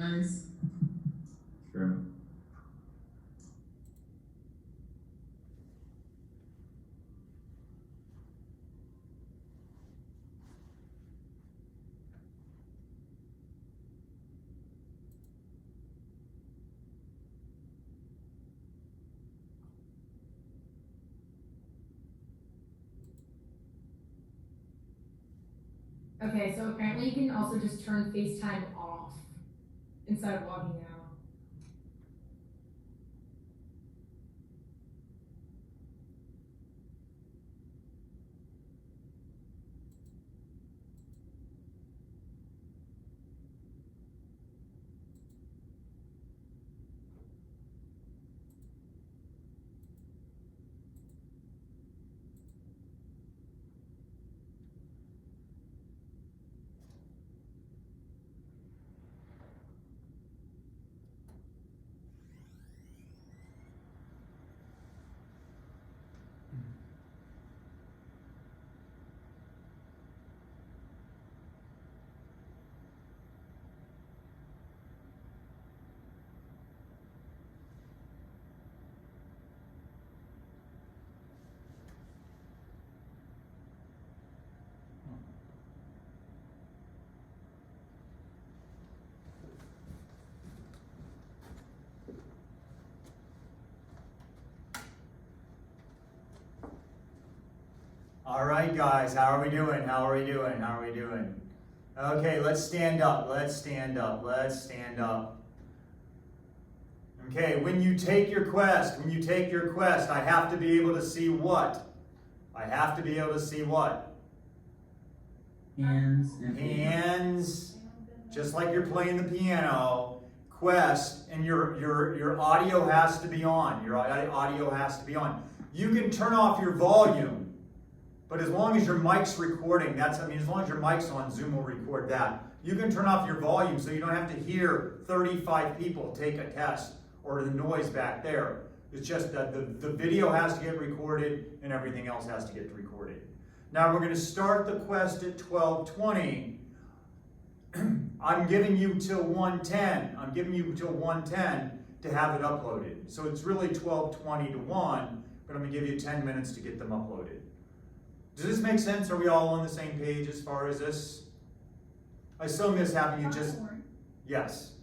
guys. True. Okay, so apparently you can also just turn FaceTime off instead of logging out. All right, guys, how are we doing? How are we doing? How are we doing? Okay, let's stand up. Let's stand up. Let's stand up. Okay, when you take your quest, I have to be able to see what? I have to be able to see what? Hands and Hands, just like you're playing the piano. Quest, and your audio has to be on. Your audio has to be on. You can turn off your volume, but as long as your mic's recording, as long as your mic's on, Zoom will record that. You can turn off your volume so you don't have to hear 35 people take a test or the noise back there. It's just that the video has to get recorded and everything else has to get recorded. Now we're going to start the quest at 12:20. I'm giving you till 1:10. I'm giving you till 1:10 to have it uploaded. So it's really 12:20 to 1, but I'm going to give you 10 minutes to get them uploaded. Does this make sense? Are we all on the same page as far as this? I so miss having you just... Yes.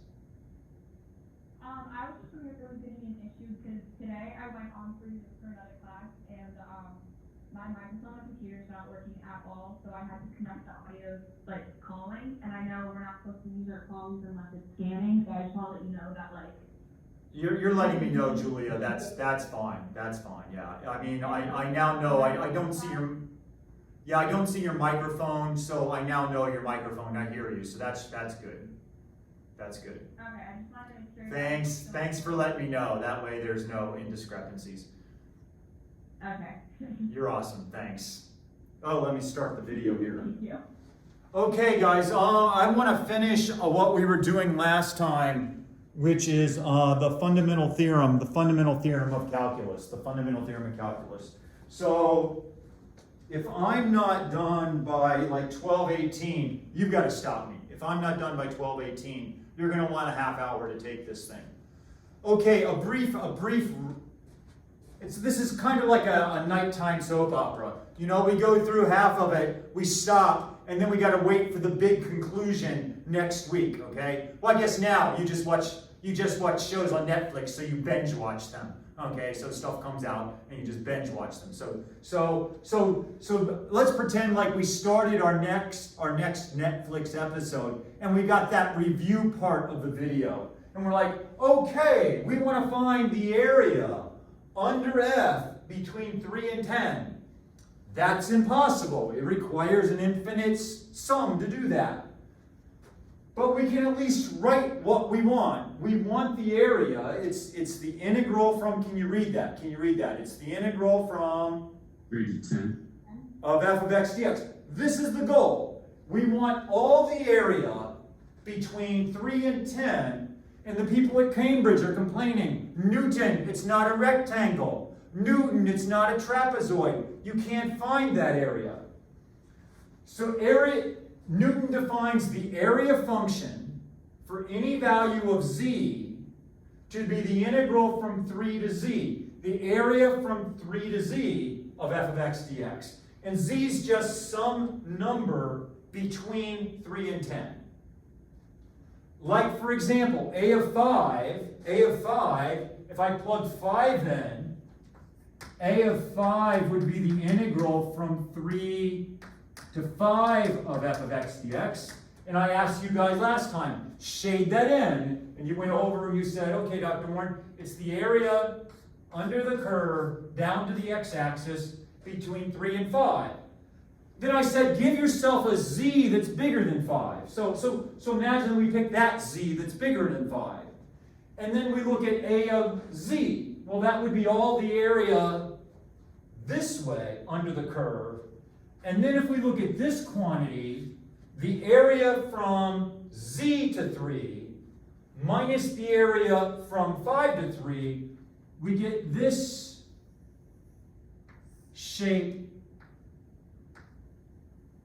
I was just wondering if there was any issue because today I went on for another class and my microphone on computer is not working at all, so I had to connect the audio like calling, and I know we're not supposed to use our phones unless it's scanning, so I just want to let you know that like. You're letting me know, Julia. That's fine. That's fine. Yeah. I mean, I now know. I don't see your. Yeah, I don't see your microphone, so I now know your microphone. I hear you, so that's good. That's good. Okay, I just wanted to make sure. Thanks for letting me know. That way there's no indiscrepancies. Okay. You're awesome, thanks. Oh, let me start the video here. Thank you. Okay, guys, I want to finish what we were doing last time, which is the fundamental theorem of calculus, So, if I'm not done by like 12:18, you've got to stop me. If I'm not done by 12:18, you're going to want a half hour to take this thing. Okay, a brief. This is kind of like a nighttime soap opera. You know, we go through half of it, we stop, and then we got to wait for the big conclusion next week. Okay. Well, I guess now you just watch shows on Netflix, so you binge watch them. Okay, so stuff comes out and you just binge watch them. So let's pretend like we started our next Netflix episode and we got that review part of the video. And we're like, okay, we want to find the area under F between 3 and 10. That's impossible. It requires an infinite sum to do that. But we can at least write what we want. We want the area. It's the integral from, can you read that? It's the integral from 3 to 10 of f of x dx. This is the goal. We want all the area between 3 and 10, and the people at Cambridge are complaining, Newton, it's not a rectangle. Newton, it's not a trapezoid. You can't find that area. So Newton defines the area function for any value of z to be the integral from 3 to z, the area from 3 to z of f of x dx. And z is just some number between 3 and 10. Like, for example, a of 5, if I plug 5 in, a of 5 would be the integral from 3 to 5 of f of x dx. And I asked you guys last time, shade that in. And you went over and you said, okay, Dr. Warren, it's the area under the curve down to the x-axis between 3 and 5. Then I said, give yourself a z that's bigger than 5. So imagine we pick that z that's bigger than 5. And then we look at a of z. Well, that would be all the area this way under the curve. And then if we look at this quantity, the area from z to 3 minus the area from 5 to 3, we get this shape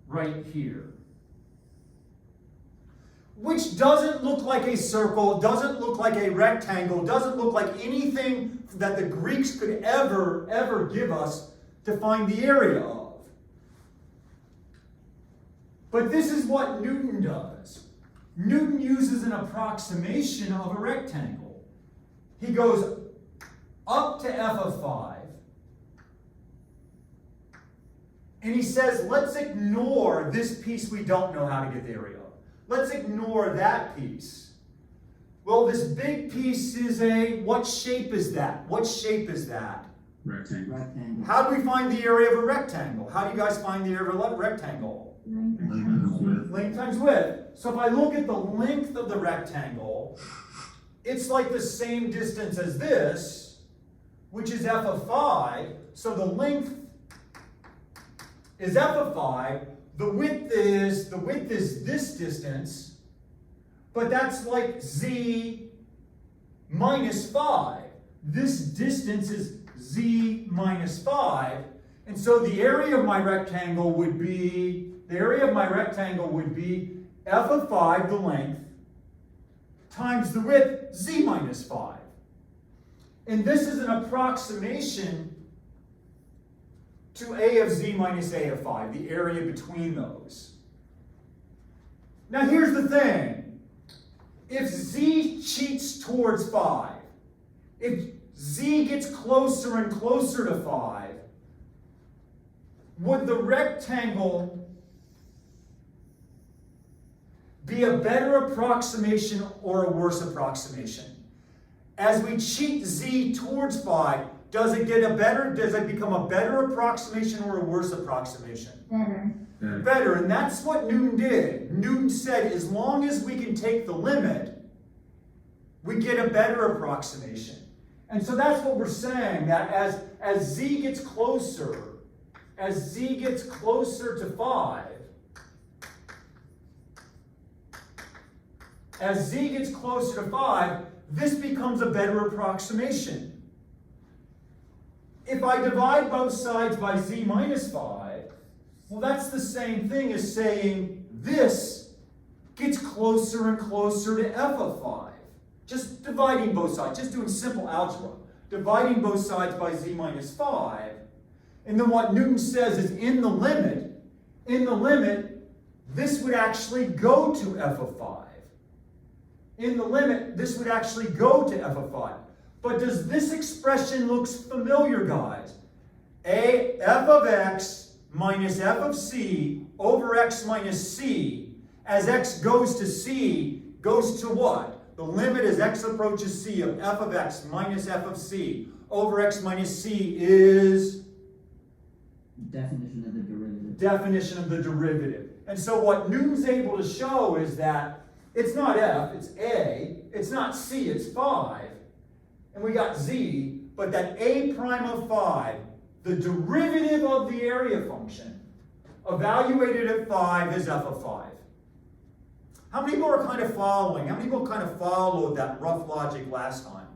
right here. Which doesn't look like a circle, doesn't look like a rectangle, doesn't look like anything that the Greeks could ever give us to find the area of. But this is what Newton does. Newton uses an approximation of a rectangle. He goes up to f of 5, and he says, let's ignore this piece we don't know how to get the area of. Let's ignore that piece. Well, this big piece is what shape is that? What shape is that? Rectangle. How do we find the area of a rectangle? How do you guys find the area of a rectangle? Length times width. So if I look at the length of the rectangle, it's like the same distance as this, which is f of 5. So the length is f of 5. The width is this distance, but that's like z minus 5. This distance is z minus 5. And so the area of my rectangle would be f of 5, the length, times the width, z minus 5. And this is an approximation to a of z minus a of 5, the area between those. Now here's the thing. If z cheats towards 5, if z gets closer and closer to 5, would the rectangle be a better approximation or a worse approximation? As we cheat z towards 5, does it become a better approximation or a worse approximation? Better, and that's what Newton did. Newton said, as long as we can take the limit, we get a better approximation. And so that's what we're saying, that as z gets closer to 5, as z gets closer to 5, this becomes a better approximation. If I divide both sides by z minus 5, well, that's the same thing as saying this gets closer and closer to f of 5. Just dividing both sides, just doing simple algebra. Dividing both sides by z minus 5. And then what Newton says is in the limit, this would actually go to f of 5. In the limit, this would actually go to f of 5. But does this expression look familiar, guys? F of x minus f of c over x minus c, as x goes to c, goes to what? The limit as x approaches c of f of x minus f of c over x minus c is? Definition of the derivative. Definition of the derivative. And so what Newton's able to show is that it's not f, it's a, it's not c, it's 5. And we got z, but that a prime of 5, the derivative of the area function, evaluated at 5 is f of 5. How many people are kind of following? How many people kind of followed that rough logic last time?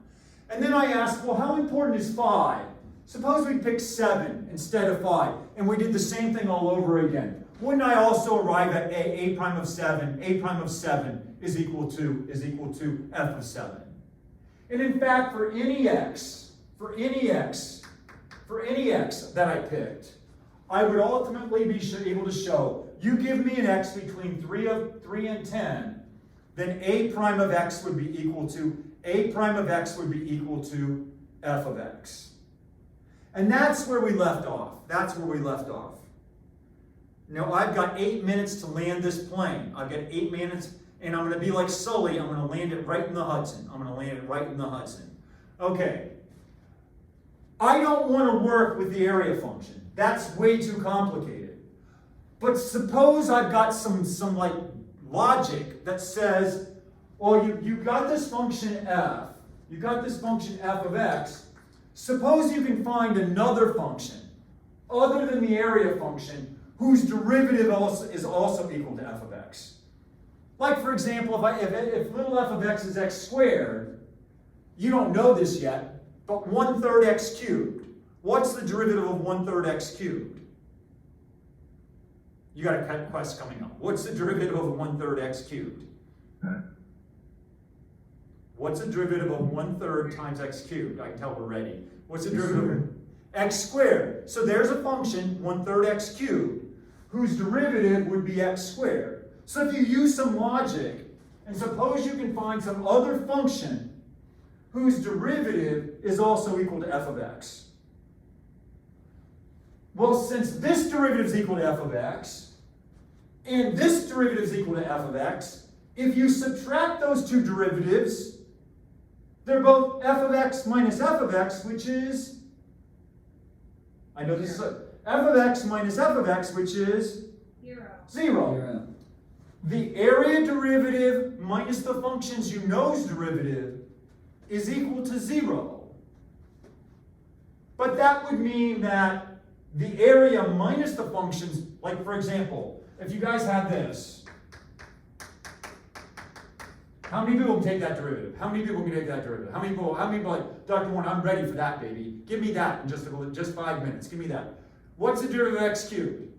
And then I asked, well, how important is 5? Suppose we picked 7 instead of 5, and we did the same thing all over again. Wouldn't I also arrive at a prime of 7 is is equal to f of 7. And in fact, for any x that I picked, I would ultimately be able to show, you give me an x between 3 and 10, then a prime of x would be equal to f of x. And that's where we left off. Now I've got 8 minutes to land this plane. I've got 8 minutes, and I'm going to be like Sully. I'm going to land it right in the Hudson. Okay. I don't want to work with the area function. That's way too complicated. But suppose I've got some like logic that says, well, you got this function f. You got this function f of x. Suppose you can find another function other than the area function whose derivative is also equal to f of x. Like, for example, if little f of x is x squared, you don't know this yet, but 1/3 x cubed. What's the derivative of 1/3 x cubed? You got a quest coming up. What's the derivative of 1/3 x cubed? What's the derivative of 1/3 times x cubed? I can tell we're ready. What's the derivative? X squared. So there's a function, 1/3 x cubed, whose derivative would be x squared. So if you use some logic, and suppose you can find some other function whose derivative is also equal to f of x. Well, since this derivative is equal to f of x, and this derivative is equal to f of x, if you subtract those two derivatives, they're both f of x minus f of x, which is, I know this is f of x minus f of x, which is 0. The area derivative minus the functions you know's derivative is equal to 0. But that would mean that the area minus the functions, like for example, if you guys had this, how many people can take that derivative? How many people can take that derivative? How many people like, Dr. Warren, I'm ready for that, baby. Give me that in just 5 minutes. Give me that. What's the derivative of x cubed?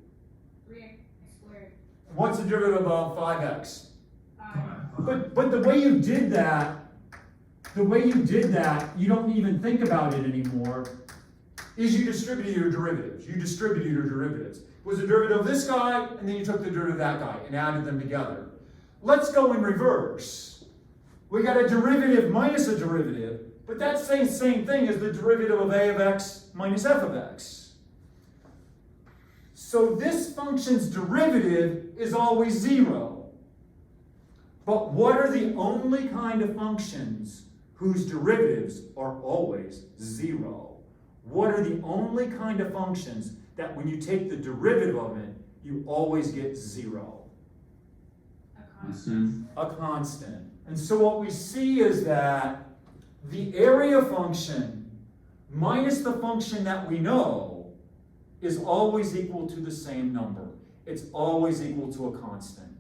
3x squared. What's the derivative of 5x? 5. But the way you did that, you don't even think about it anymore, is you distributed your derivatives. It was the derivative of this guy, and then you took the derivative of that guy and added them together. Let's go in reverse. We got a derivative minus a derivative, but that's the same thing as the derivative of a of x minus f of x. So this function's derivative is always 0. But what are the only kind of functions whose derivatives are always 0? What are the only kind of functions that when you take the derivative of it, you always get 0? A constant. And so what we see is that the area function minus the function that we know is always equal to the same number. It's always equal to a constant.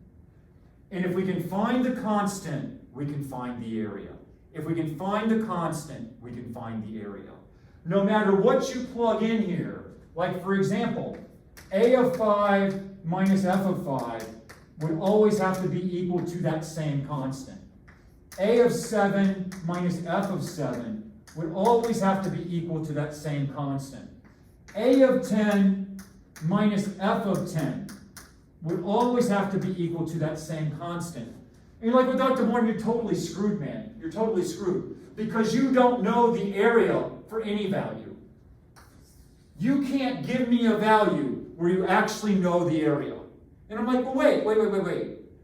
And if we can find the constant, we can find the area. If we can find the constant, we can find the area. No matter what you plug in here, like for example, a of 5 minus f of 5 would always have to be equal to that same constant. A of 7 minus f of 7 would always have to be equal to that same constant. A of 10 minus f of 10 would always have to be equal to that same constant. And you're like, well, Dr. Warren, you're totally screwed, man. You're totally screwed. Because you don't know the area for any value. You can't give me a value where you actually know the area. And I'm like, well, wait.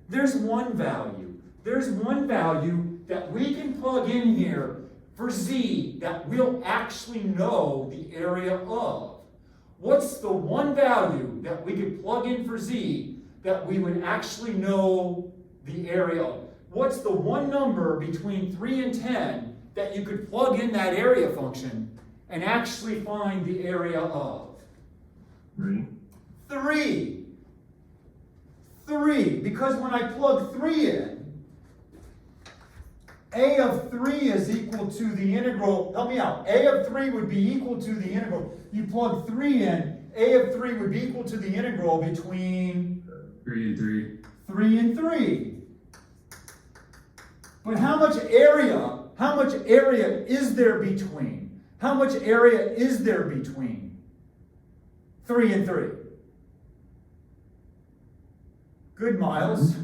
There's one value. There's one value that we can plug in here for z that we'll actually know the area of. What's the one value that we could plug in for z that we would actually know the area of? What's the one number between 3 and 10 that you could plug in that area function and actually find the area of? 3. 3, because when I plug 3 in, a of 3 is equal to the integral, help me out, a of 3 would be equal to the integral, you plug 3 in, a of 3 would be equal to the integral between 3 and 3. 3 and 3. But how much area is there between? How much area is there between 3 and 3? Good, Miles.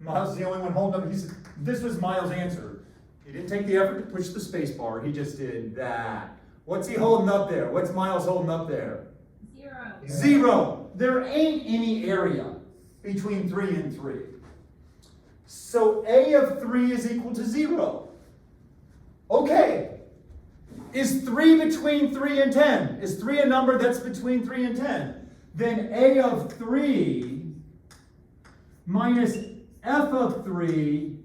Miles is the only one holding up. This was Miles' answer. He didn't take the effort to push the space bar. He just did that. What's he holding up there? What's Miles holding up there? 0. 0. There ain't any area between 3 and 3. So A of 3 is equal to 0. Okay. Is 3 between 3 and 10? Is 3 a number that's between 3 and 10? Then A of 3 minus F of 3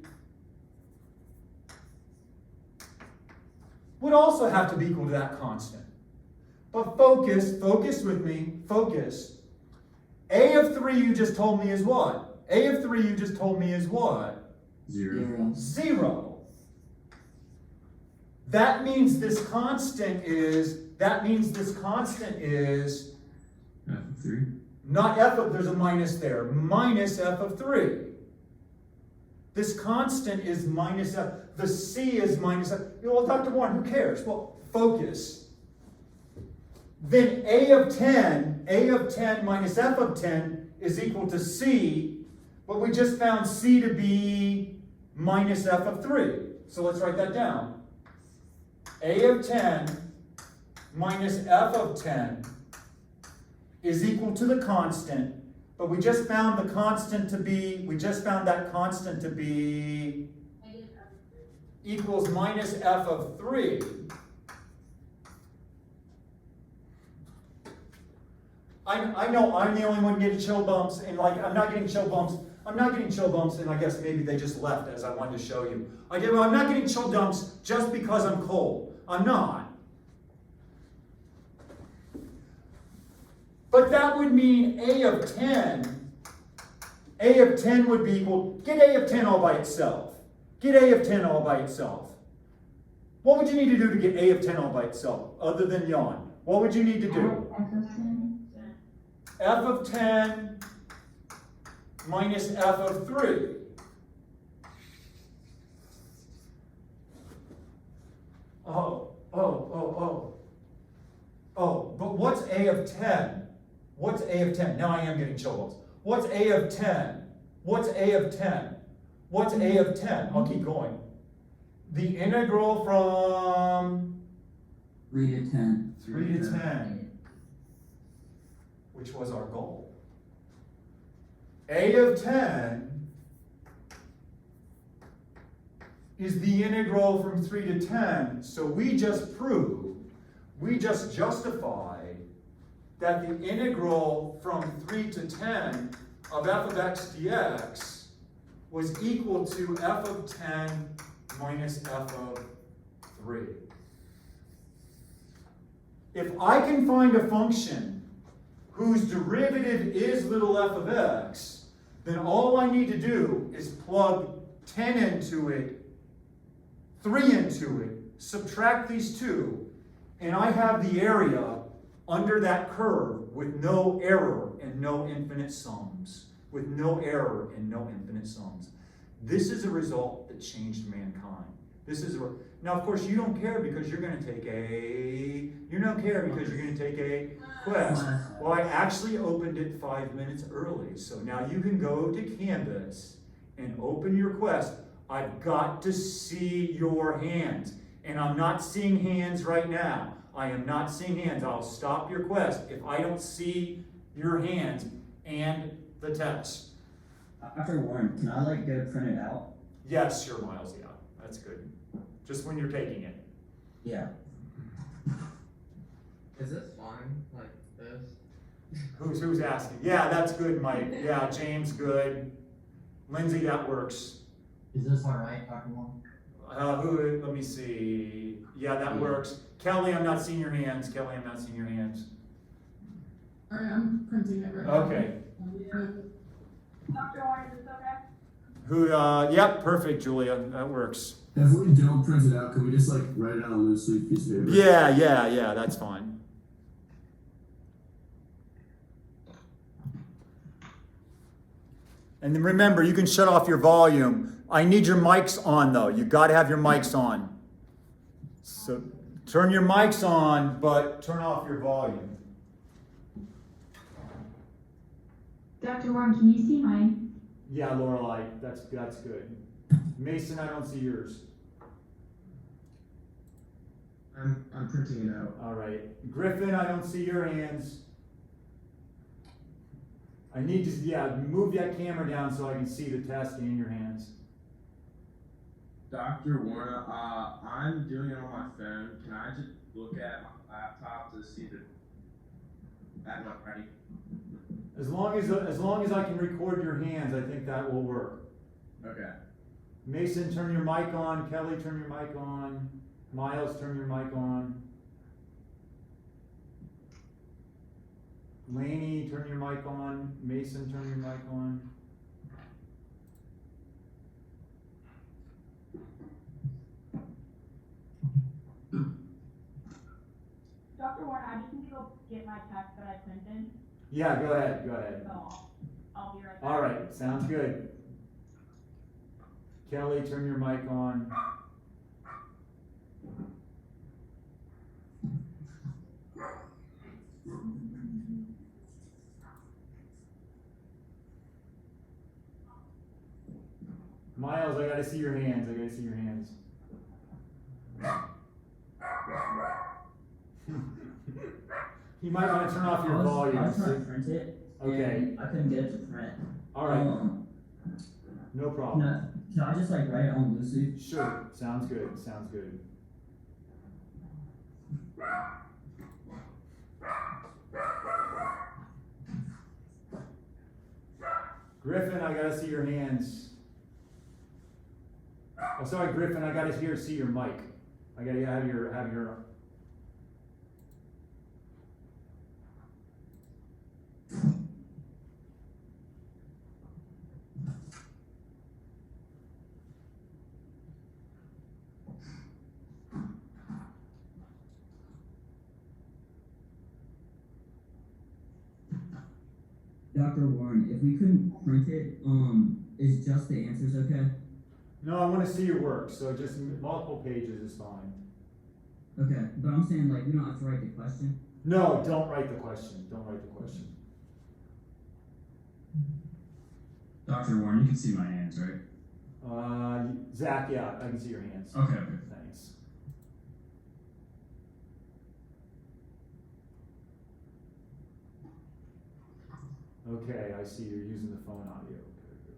would also have to be equal to that constant. But focus with me, focus. A of 3 you just told me is what? A of 3 you just told me is what? 0. 0. That means this constant is F of 3. not F of, there's a minus there, minus F of 3. This constant is minus F. The C is minus F. Well, Dr. Warren, who cares? Well, focus. Then A of 10 minus F of 10 is equal to C, but we just found C to be minus F of 3. So let's write that down. A of 10 minus F of 10 is equal to the constant, but we just found that constant to be equals minus F of 3. I know I'm the only one getting chill bumps, and I'm not getting chill bumps, and I guess maybe they just left as I wanted to show you. I'm not getting chill bumps just because I'm cold. I'm not. But that would mean A of 10 would be equal, get A of 10 all by itself. Get A of 10 all by itself. What would you need to do to get A of 10 all by itself, other than yawn? What would you need to do? F of 10 minus F of 3. But what's A of 10? What's A of 10? Now I am getting chill bumps. What's A of 10? What's A of 10? What's A of 10? I'll keep going. The integral from 3 to 10. 3 to 10, which was our goal. A of 10 is the integral from 3 to 10, so we just justified that the integral from 3 to 10 of f of x dx was equal to f of 10 minus f of 3. If I can find a function whose derivative is little f of x, then all I need to do is plug 10 into it, 3 into it, subtract these two, and I have the area under that curve with no error and no infinite sums. With no error and no infinite sums. This is a result that changed mankind. Now, of course, you don't care because you're going to take a quest. Well, I actually opened it 5 minutes early, so now you can go to Canvas and open your quest. I've got to see your hands, and I'm not seeing hands right now. I am not seeing hands. I'll stop your quest if I don't see your hands and the text. Dr. Warren, can I get it printed out? Yes, sure, Miles. Yeah, that's good. Just when you're taking it. Yeah. Is this fine? Like this? Who's asking? Yeah, that's good, Mike. Yeah, James, good. Lindsay, that works. Is this alright, Dr. Wong? Let me see. Yeah, that works. Kelly, I'm not seeing your hands. Alright, I'm printing it right now. Okay. Dr. Warren, is this okay? Yep, perfect, Julia. That works. If we don't print it out, can we just write it on a loose leaf piece of paper? Yeah, that's fine. And then remember, you can shut off your volume. I need your mics on though. You got to have your mics on. So turn your mics on, but turn off your volume. Dr. Warren, can you see mine? Yeah, Lorelai, that's good. Mason, I don't see yours. I'm printing it out. All right. Griffin, I don't see your hands. I need to, move that camera down so I can see the test in your hands. Dr. Warner, I'm doing it on my phone. Can I just look at my laptop to see that I'm ready? As long as I can record your hands, I think that will work. Okay. Mason, turn your mic on. Kelly, turn your mic on. Miles, turn your mic on. Laney, turn your mic on. Mason, turn your mic on. Dr. Warren, I just need to go get my text that I printed, Yeah, go ahead. so I'll be right back. All right, sounds good. Kelly, turn your mic on. Miles, I gotta see your hands. You might want to turn off your volume. I was trying to print it. Okay. And I couldn't get it to print. All right, Um, no problem. can I just like write it on loose leaf? Sure, sounds good. Griffin, I gotta see your hands. Oh, sorry, Griffin, I gotta see your mic. I gotta have your. Dr. Warren, if we couldn't print it, is just the answers okay? No, I want to see your work, so just multiple pages is fine. Okay, but I'm saying like we don't have to write the question. No, don't write the question. Dr. Warren, you can see my hands, right? Zach, yeah, I can see your hands. Okay. Thanks. Okay, I see you're using the phone audio. Okay, good.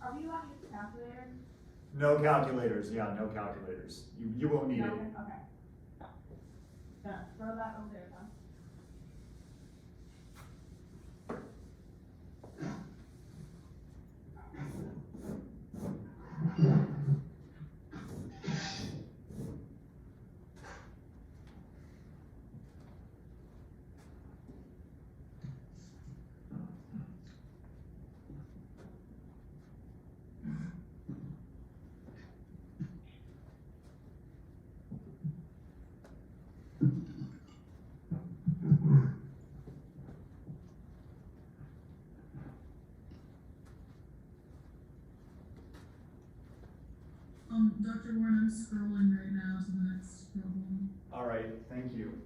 Are we allowed to use the calculator? No calculators. Yeah, no calculators. You won't need No, it. okay. Yeah, throw that over there, huh? right, thank you.